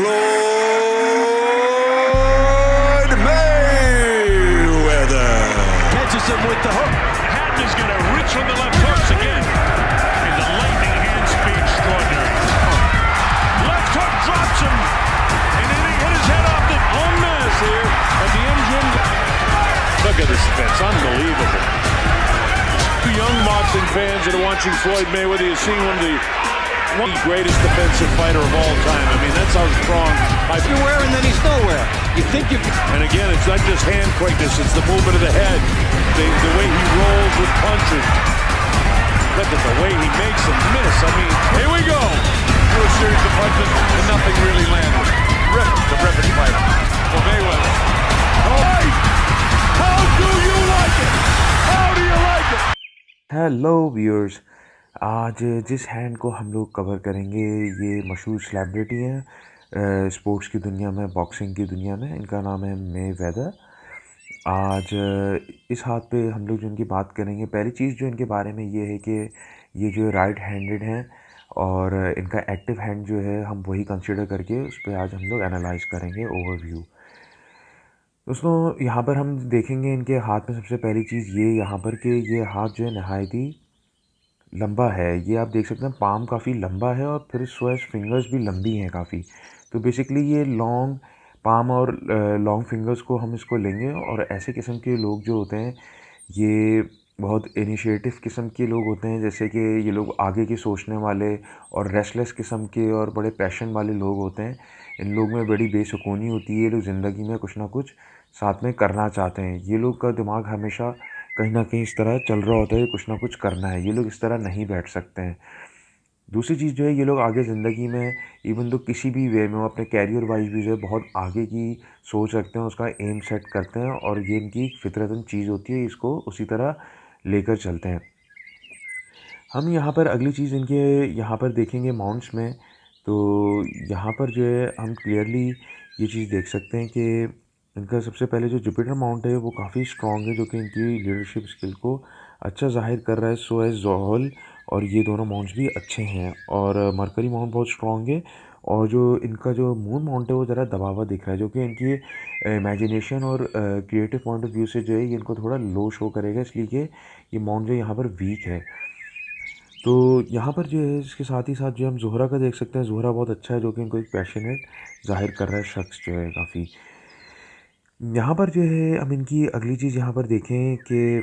Floyd Mayweather catches him with the hook. Hatton is going to reach from the left hooks again. And the lightning hand speed extraordinary. Left hook drops him. And then he hit his head off the Gomez here at the engine. Look at this fence, unbelievable. Young boxing fans that are watching Floyd Mayweather, you're seeing one of the greatest defensive fighter of all time. I mean, that's how strong. You're wearing, then he's nowhere. You think you can. And again, it's not just hand quickness, it's the movement of the head. The way he rolls with punches. Look at the way he makes them miss. I mean, here we go. Through a series of punches, and nothing really landed. Terrific fighter. For Mayweather. All right. How do you like it? How do you like it? Hello viewers, आज जिस hand को हम लोग cover करेंगे ये मशहूर celebrity हैं sports की दुनिया में, बॉक्सिंग की दुनिया में। इनका नाम है मेवेदर। आज इस हाथ पे हम लोग जो इनकी बात करेंगे, पहली चीज़ जो इनके बारे में ये है कि ये जो राइट हैंडेड हैं और इनका एक्टिव हैंड जो है हम वही कंसिडर करके उस पर आज हम लोग एनालाइज करेंगे ओवरव्यू। दोस्तों, यहाँ पर हम देखेंगे इनके हाथ में सबसे पहली चीज़ ये यहाँ पर कि ये हाथ जो है नहायत ही लंबा है। ये आप देख सकते हैं पाम काफ़ी लंबा है और फिर स्वेस फिंगर्स भी लंबी हैं काफ़ी। तो बेसिकली ये लॉन्ग पाम और लॉन्ग फिंगर्स को हम इसको लेंगे। और ऐसे किस्म के लोग जो होते हैं ये बहुत इनिशिएटिव किस्म के लोग होते हैं, जैसे कि ये लोग आगे के सोचने वाले और रेस्टलेस किस्म के और बड़े पैशन वाले लोग होते हैं। इन लोग में बड़ी बेसुकूनी होती है। ये लोग ज़िंदगी में कुछ ना कुछ साथ में करना चाहते हैं। ये लोग का दिमाग हमेशा कहीं ना कहीं इस तरह चल रहा होता है, कुछ ना कुछ करना है। ये लोग इस तरह नहीं बैठ सकते हैं। दूसरी चीज़ जो है, ये लोग आगे ज़िंदगी में इवन तो किसी भी वे में अपने कैरियर वाइज भी जो है बहुत आगे की सोच रखते हैं, उसका एम सेट करते हैं और ये इनकी फितरतन चीज़ होती है, इसको उसी तरह लेकर चलते हैं। हम यहाँ पर अगली चीज़ इनके यहाँ पर देखेंगे माउंट्स में। तो यहाँ पर जो है हम क्लियरली ये चीज़ देख सकते हैं कि इनका सबसे पहले जो जुपिटर माउंट है वो काफ़ी स्ट्रॉन्ग है, जो कि इनकी लीडरशिप स्किल को अच्छा ज़ाहिर कर रहा है। सो है जोहल, और ये दोनों माउंट्स भी अच्छे हैं। और मरकरी माउंट बहुत स्ट्रॉन्ग है। और जो इनका जो मून माउंट है वो ज़रा दबा हुआ दिख रहा है, जो कि इनकी इमेजिनेशन और क्रिएटिव पॉइंट ऑफ व्यू से जो है ये इनको थोड़ा लो शो करेगा, इसलिए कि ये माउंट जो यहाँ पर वीक है। तो यहाँ पर जो है इसके साथ ही साथ जो हम जोहरा का देख सकते हैं, जोहरा बहुत अच्छा है, जो कि इनको एक पैशनेट ज़ाहिर कर रहा है शख्स जो है काफ़ी। यहाँ पर जो है हम इनकी अगली चीज़ यहाँ पर देखें कि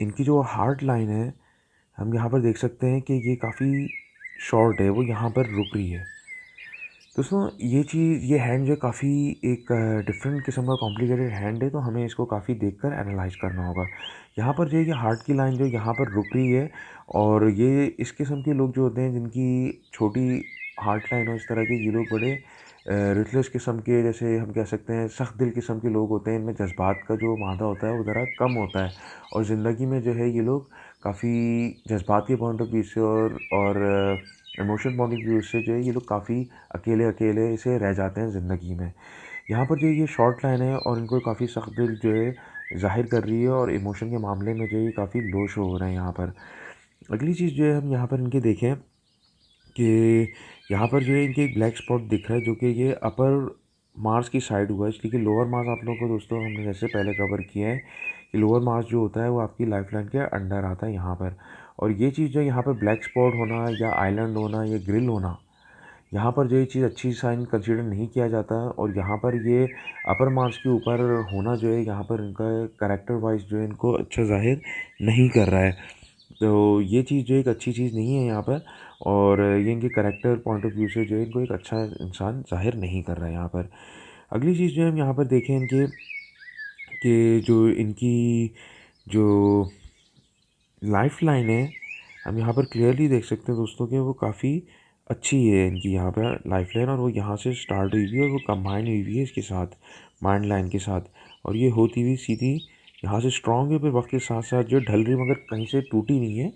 इनकी जो हार्ट लाइन है हम यहाँ पर देख सकते हैं कि ये काफ़ी शॉर्ट है, वो यहाँ पर रुक रही है। दोस्तों, ये हैंड जो है काफ़ी एक डिफरेंट किस्म का कॉम्प्लिकेटेड हैंड है, तो हमें इसको काफ़ी देखकर एनालाइज करना होगा। यहाँ पर जो है ये हार्ट की लाइन जो यहाँ पर रुक रही है, और ये इस किस्म के लोग जो होते हैं जिनकी छोटी हार्ट लाइन हो इस तरह के, ये लोग बड़े रिथलेस किस्म के, जैसे हम कह सकते हैं सख्त दिल किस्म के लोग होते हैं। इनमें जज्बात का जो मादा होता है वो ज़रा कम होता है, और ज़िंदगी में जो है ये लोग काफ़ी जज्बात के पॉइंट ऑफ व्यू से और इमोशन पॉइंट ऑफ व्यू से जो है ये लोग काफ़ी अकेले अकेले से रह जाते हैं ज़िंदगी में। यहाँ पर जो ये शॉर्ट लाइन है और इनको काफ़ी सख्त दिल जो है ज़ाहिर कर रही है, और इमोशन के मामले में जो है काफ़ी लो शो हो रहे हैं यहाँ पर। अगली चीज़ जो है हम यहाँ पर इनके देखें कि यहाँ पर जो है इनके एक ब्लैक स्पॉट दिख रहा है, जो कि ये अपर मार्स की साइड हुआ है, इसलिए कि लोअर मार्स आप लोगों को दोस्तों हमने जैसे पहले कवर किया है कि लोअर मार्स जो होता है वो आपकी लाइफ लाइन के अंडर आता है यहाँ पर। और ये चीज़ जो यहाँ पर ब्लैक स्पॉट होना या आइलैंड होना या ग्रिल होना, यहाँ पर जो ये चीज़ अच्छी साइन कंसीडर नहीं किया जाता। और यहाँ पर ये अपर मार्क्स के ऊपर होना जो है यहाँ पर इनका कैरेक्टर वाइज जो है इनको अच्छा जाहिर नहीं कर रहा है। तो ये चीज़ जो एक अच्छी चीज़ नहीं है यहाँ पर, और ये इनके कैरेक्टर पॉइंट ऑफ व्यू से जो है इनको एक अच्छा इंसान जाहिर नहीं कर रहा है यहाँ पर। अगली चीज़ जो हम यहाँ पर देखें इनके कि जो इनकी जो लाइफ लाइन है हम यहाँ पर क्लियरली देख सकते हैं दोस्तों कि वो काफ़ी अच्छी है इनकी यहाँ पर लाइफ लाइन, और वो यहाँ से स्टार्ट हुई हुई है और वो कंबाइन हुई हुई है इसके साथ माइंड लाइन के साथ, और ये होती हुई सीधी यहाँ से स्ट्रॉन्ग है, फिर वक्त के साथ साथ जो ढल रही मगर कहीं से टूटी नहीं है।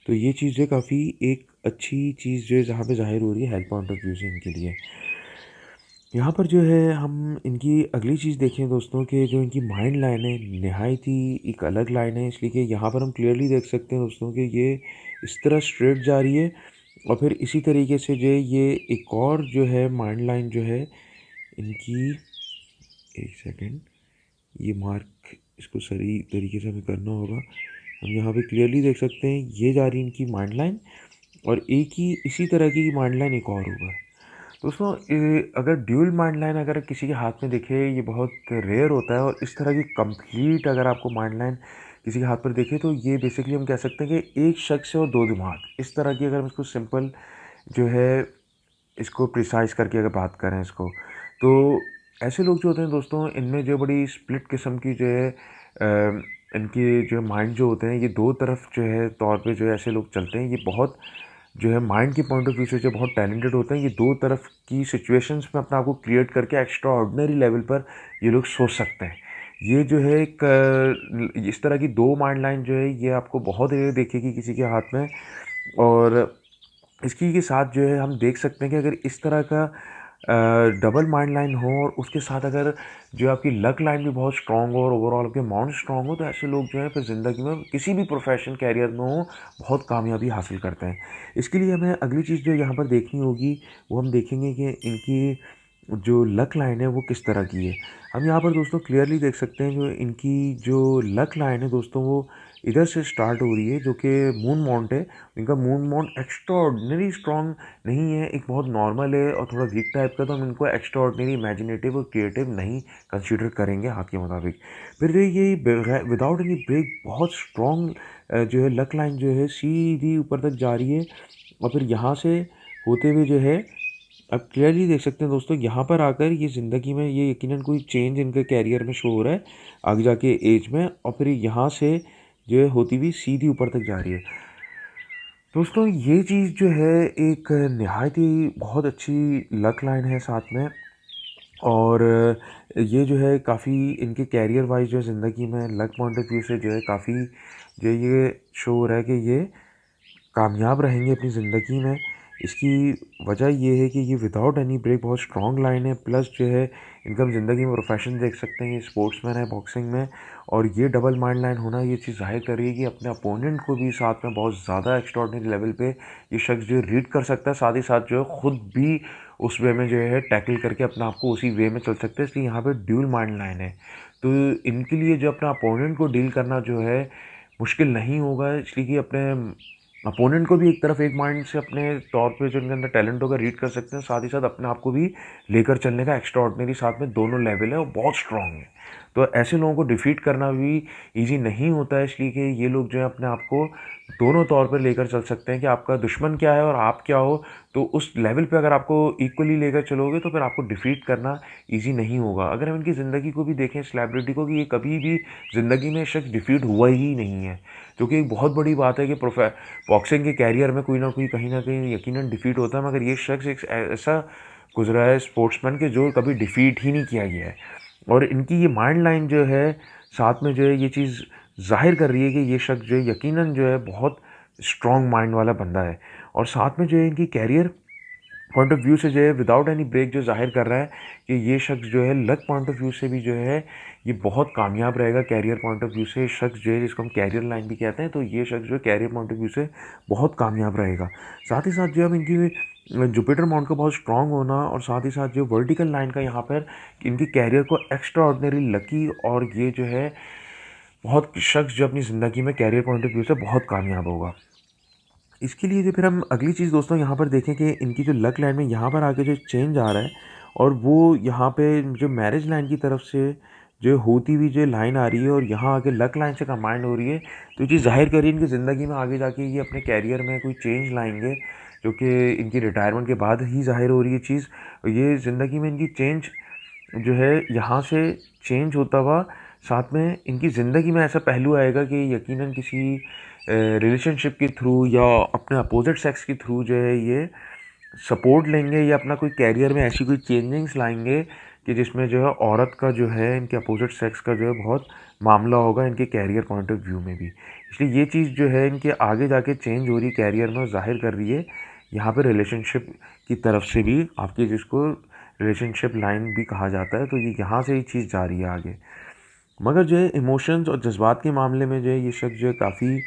तो ये चीज़ जो काफ़ी एक अच्छी चीज़ जो है जहाँ पे ज़ाहिर हो रही है हेल्थ पॉइंट ऑफ व्यू से इनके लिए। यहाँ पर जो है हम इनकी अगली चीज़ देखें दोस्तों कि जो इनकी माइंड लाइन है नहायत ही एक अलग लाइन है, इसलिए कि यहाँ पर हम क्लियरली देख सकते हैं दोस्तों कि ये इस तरह स्ट्रेट जा रही है और फिर इसी तरीके से जो है ये एक और जो है माइंड लाइन जो है इनकी, एक सेकेंड, ये मार्क इसको सही तरीके से हमें करना होगा। हम यहाँ पे क्लियरली देख सकते हैं ये जा रही है इनकी माइंड लाइन, और एक ही इसी तरह की माइंड लाइन एक और होगा। दोस्तों अगर ड्यूल माइंड लाइन अगर किसी के हाथ में दिखे, ये बहुत रेयर होता है, और इस तरह की कंप्लीट अगर आपको माइंड लाइन किसी के हाथ पर दिखे तो ये बेसिकली हम कह सकते हैं कि एक शख्स है और दो दिमाग, इस तरह की अगर हम इसको सिंपल जो है इसको प्रिसाइज करके अगर बात करें इसको, तो ऐसे लोग जो होते हैं दोस्तों, इनमें जो बड़ी स्प्लिट किस्म की जो है इनके जो माइंड जो होते हैं, ये दो तरफ जो है तौर पे जो है ऐसे लोग चलते हैं। ये बहुत जो है माइंड के पॉइंट ऑफ व्यू से जो बहुत टैलेंटेड होते हैं, ये दो तरफ की सिचुएशंस में अपने आप को क्रिएट करके एक्स्ट्रा ऑर्डिनरी लेवल पर ये लोग सोच सकते हैं। ये जो है एक इस तरह की दो माइंड लाइन जो है ये आपको बहुत रेयर देखेगी किसी के हाथ में। और इसकी के साथ जो है हम देख सकते हैं कि अगर इस तरह का डबल माइंड लाइन हो, और उसके साथ अगर जो आपकी लक लाइन भी बहुत स्ट्रांग हो और ओवरऑल आपके माइंड स्ट्रांग हो, तो ऐसे लोग जो है फिर ज़िंदगी में किसी भी प्रोफेशन कैरियर में हो बहुत कामयाबी हासिल करते हैं। इसके लिए हमें अगली चीज़ जो यहाँ पर देखनी होगी वो हम देखेंगे कि इनकी जो लक लाइन है वो किस तरह की है। हम यहाँ पर दोस्तों क्लियरली देख सकते हैं जो इनकी जो लक लाइन है दोस्तों, वो इधर से स्टार्ट हो रही है जो कि मून माउंट है। इनका moon mount extra ordinary strong नहीं है, एक बहुत नॉर्मल है और थोड़ा वीक टाइप का, तो हम इनको एक्स्ट्रा ऑर्डिनरी इमेजिनेटिव और क्रिएटिव नहीं कंसिडर करेंगे हाथ के मुताबिक। फिर ये विदाउट एनी ब्रेक बहुत स्ट्रॉन्ग जो है लक लाइन जो है सीधी ऊपर तक जा रही है, और फिर यहाँ से होते हुए जो है अब क्लियरली देख सकते हैं दोस्तों, यहाँ पर आकर ये ज़िंदगी में ये यकीनन कोई चेंज इनके कैरियर में शो हो रहा है आगे जाके एज में, और फिर यहाँ से जो है होती हुई सीधी ऊपर तक जा रही है। दोस्तों ये चीज़ जो है एक नहायत ही बहुत अच्छी लक लाइन है साथ में, और ये जो है काफ़ी इनके कैरियर वाइज जो है ज़िंदगी में लक पॉइंट ऑफ व्यू से जो है काफ़ी जो ये शो हो रहा है कि ये कामयाब रहेंगे अपनी ज़िंदगी में। इसकी वजह ये है कि ये विदाउट एनी ब्रेक बहुत स्ट्रॉन्ग लाइन है, प्लस जो है इनका हम ज़िंदगी में प्रोफेशन देख सकते हैं, ये स्पोर्ट्समैन है बॉक्सिंग में, और ये डबल माइंड लाइन होना ये चीज़ ज़ाहिर कर रही है कि अपने अपोनेंट को भी साथ में बहुत ज़्यादा एक्स्ट्रॉर्डिनरी लेवल पे ये शख्स जो है रीड कर सकता है, साथ ही साथ जो है ख़ुद भी उस वे में जो है टैकल करके अपने आप को उसी वे में चल सकते हैं। इसलिए यहाँ पर ड्यूल माइंड लाइन है, तो इनके लिए जो अपना अपोनेंट को डील करना जो है मुश्किल नहीं होगा, इसलिए कि अपने अपोनेंट को भी एक तरफ एक माइंड से अपने तौर पे जो इनके अंदर टैलेंट होगा रीड कर सकते हैं, साथ ही साथ अपने आप को भी लेकर चलने का एक्स्ट्रा ऑर्डिनरी साथ में दोनों लेवल है और बहुत स्ट्रांग है। तो ऐसे लोगों को डिफीट करना भी इजी नहीं होता है, इसलिए कि ये लोग जो है अपने आप को दोनों तौर पर लेकर चल सकते हैं कि आपका दुश्मन क्या है और आप क्या हो, तो उस लेवल पे अगर आपको इक्वली लेकर चलोगे तो फिर आपको डिफीट करना इजी नहीं होगा। अगर हम इनकी ज़िंदगी को भी देखें सेलिब्रिटी को, कि ये कभी भी ज़िंदगी में शख्स डिफीट हुआ ही नहीं है, जो कि एक बहुत बड़ी बात है कि बॉक्सिंग के कैरियर में कोई ना कोई कहीं ना कहीं यकीनन डिफीट होता है, मगर ये शख्स एक ऐसा गुजरा है स्पोर्ट्समैन के जो कभी डिफीट ही नहीं किया गया है। और इनकी ये माइंड लाइन जो है साथ में जो है ये चीज़ ज़ाहिर कर रही है कि ये शख्स जो है यकीनन जो है बहुत स्ट्रॉन्ग माइंड वाला बंदा है, और साथ में जो है इनकी कैरियर पॉइंट ऑफ व्यू से जो है विदाउट एनी ब्रेक जो ज़ाहिर कर रहा है कि ये शख्स जो है लक पॉइंट ऑफ व्यू से भी जो है ये बहुत कामयाब रहेगा। कैरियर पॉइंट ऑफ व्यू से शख्स जो है जिसको हम कैरियर लाइन भी कहते हैं, तो ये शख्स जो है कैरियर पॉइंट ऑफ व्यू से बहुत कामयाब रहेगा। साथ ही साथ जो है इनकी जुपिटर माउंट का बहुत स्ट्रांग होना, और साथ ही साथ जो वर्टिकल लाइन का यहाँ पर इनकी कैरियर को एक्स्ट्रा ऑर्डिनरी लकी, और ये जो है बहुत शख्स जो अपनी ज़िंदगी में कैरियर पॉइंट ऑफ व्यू से बहुत कामयाब होगा। इसके लिए जो फिर हम अगली चीज़ दोस्तों यहाँ पर देखें कि इनकी जो लक लाइन में यहाँ पर आके जो चेंज आ रहा है, और वो यहाँ पे जो मैरिज लाइन की तरफ से जो होती हुई जो लाइन आ रही है और यहाँ आके लक लाइन से कंबाइन हो रही है, तो ये चीज़ ज़ाहिर करिए इनकी ज़िंदगी में आगे जाके ये अपने कैरियर में कोई चेंज लाएंगे, जो कि इनकी रिटायरमेंट के बाद ही ज़ाहिर हो रही है चीज़। ये ज़िंदगी में इनकी चेंज जो है यहाँ से चेंज होता हुआ साथ में इनकी ज़िंदगी में ऐसा पहलू आएगा कि यकीनन किसी रिलेशनशिप के थ्रू या अपने अपोजिट सेक्स के थ्रू जो है ये सपोर्ट लेंगे, या अपना कोई कैरियर में ऐसी कोई चेंजिंग्स लाएंगे कि जिसमें जो है औरत का जो है इनके अपोजिट सेक्स का जो है बहुत मामला होगा इनके कैरियर पॉइंट ऑफ व्यू में भी। इसलिए ये चीज़ जो है इनके आगे जाके चेंज हो रही कैरियर में, ज़ाहिर कर रही है यहाँ पर रिलेशनशिप की तरफ से भी आपकी, जिसको रिलेशनशिप लाइन भी कहा जाता है, तो ये यहाँ से ही चीज़ जा रही है आगे। मगर जो है इमोशंस और जज्बात के मामले में जो है ये शख्स जो है काफ़ी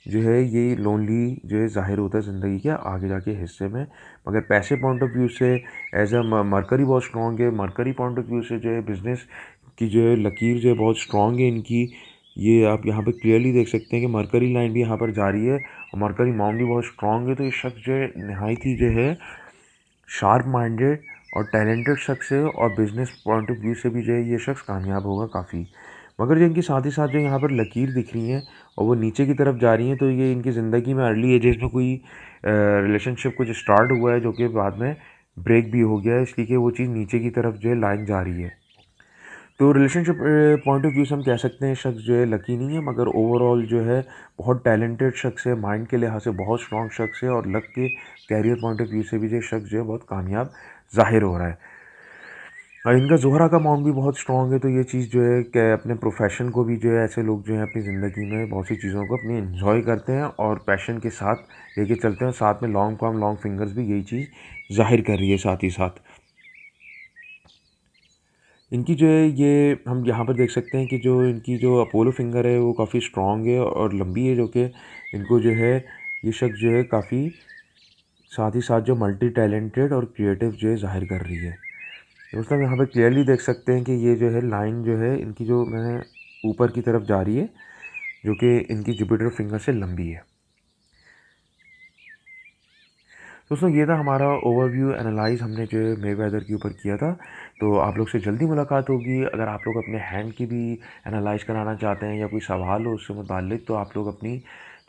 जो है ये लोनली जो है ज़ाहिर होता है ज़िंदगी के आगे जाके हिस्से में। मगर पैसे पॉइंट ऑफ व्यू से एज अ मरकरी बहुत स्ट्रॉन्ग है। मरकरी पॉइंट ऑफ व्यू से जो है बिज़नेस की जो है लकीर जो है बहुत स्ट्रॉन्ग है इनकी। ये आप यहाँ पे क्लियरली देख सकते हैं कि मरकरी लाइन भी यहाँ पर जारी है और मरकरी माउंट भी बहुत स्ट्रॉन्ग है। तो ये शख्स जो है नहायत ही जो है शार्प माइंडेड और टैलेंटेड शख्स है और बिज़नेस पॉइंट ऑफ व्यू से भी जो है ये शख्स कामयाब होगा काफ़ी। मगर जो इनकी साथ ही साथ जो यहाँ पर लकीर दिख रही हैं और वो नीचे की तरफ जा रही हैं, तो ये इनकी ज़िंदगी में अर्ली एजेस में कोई रिलेशनशिप कुछ स्टार्ट हुआ है जो कि बाद में ब्रेक भी हो गया है, इसलिए कि वो चीज़ नीचे की तरफ जो है लाइन जा रही है। तो रिलेशनशिप पॉइंट ऑफ व्यू से हम कह सकते हैं शख्स जो है लकी नहीं है, मगर ओवरऑल जो है बहुत टैलेंटेड शख्स है, माइंड के लिहाज से बहुत स्ट्रॉन्ग शख्स है और लक के कैरियर पॉइंट ऑफ व्यू से भी जो शख्स जो है बहुत कामयाब ज़ाहिर हो रहा है। और इनका ज़ोहरा का माउंट भी बहुत स्ट्रॉन्ग है, तो ये चीज़ जो है कि अपने प्रोफेशन को भी जो है ऐसे लोग जो हैं अपनी ज़िंदगी में बहुत सी चीज़ों को अपनी एंजॉय करते हैं और पैशन के साथ लेके चलते हैं। साथ में लॉन्ग टर्म लॉन्ग फिंगर्स भी यही चीज़ ज़ाहिर कर रही है साथ ही साथ। इनकी जो है ये हम यहाँ पर देख सकते हैं कि जो इनकी जो अपोलो फिंगर है वो काफ़ी स्ट्रॉन्ग है और लंबी है, जो कि इनको जो है ये शख्स जो है काफ़ी साथ ही साथ जो मल्टी टैलेंटेड और क्रिएटिव जो है ज़ाहिर कर रही है। दोस्तों हम यहाँ पे क्लियरली देख सकते हैं कि ये जो है लाइन जो है इनकी जो मैंने ऊपर की तरफ जा रही है, जो कि इनकी जुपिटर फिंगर से लंबी है। दोस्तों ये था हमारा ओवरव्यू एनालाइज हमने जो है मेवेदर के ऊपर किया था। तो आप लोग से जल्दी मुलाकात होगी। अगर आप लोग अपने हैंड की भी एनालाइज कराना चाहते हैं या कोई सवाल हो उससे मुताल्लिक, तो आप लोग अपनी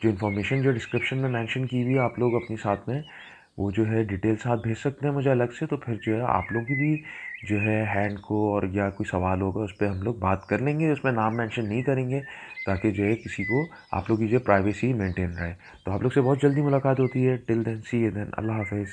जो इन्फॉर्मेशन जो डिस्क्रिप्शन में मेंशन की हुई है आप लोग अपनी साथ में वो जो है डिटेल साथ भेज सकते हैं मुझे अलग से। तो फिर जो है आप लोग की भी जो है हैंड को और या कोई सवाल होगा उस पर हम लोग बात कर लेंगे, उसमें नाम मेंशन नहीं करेंगे ताकि जो है किसी को आप लोग की जो प्राइवेसी मेंटेन रहे। तो आप लोग से बहुत जल्दी मुलाकात होती है। Till then see you then, अल्लाह हाफिज़।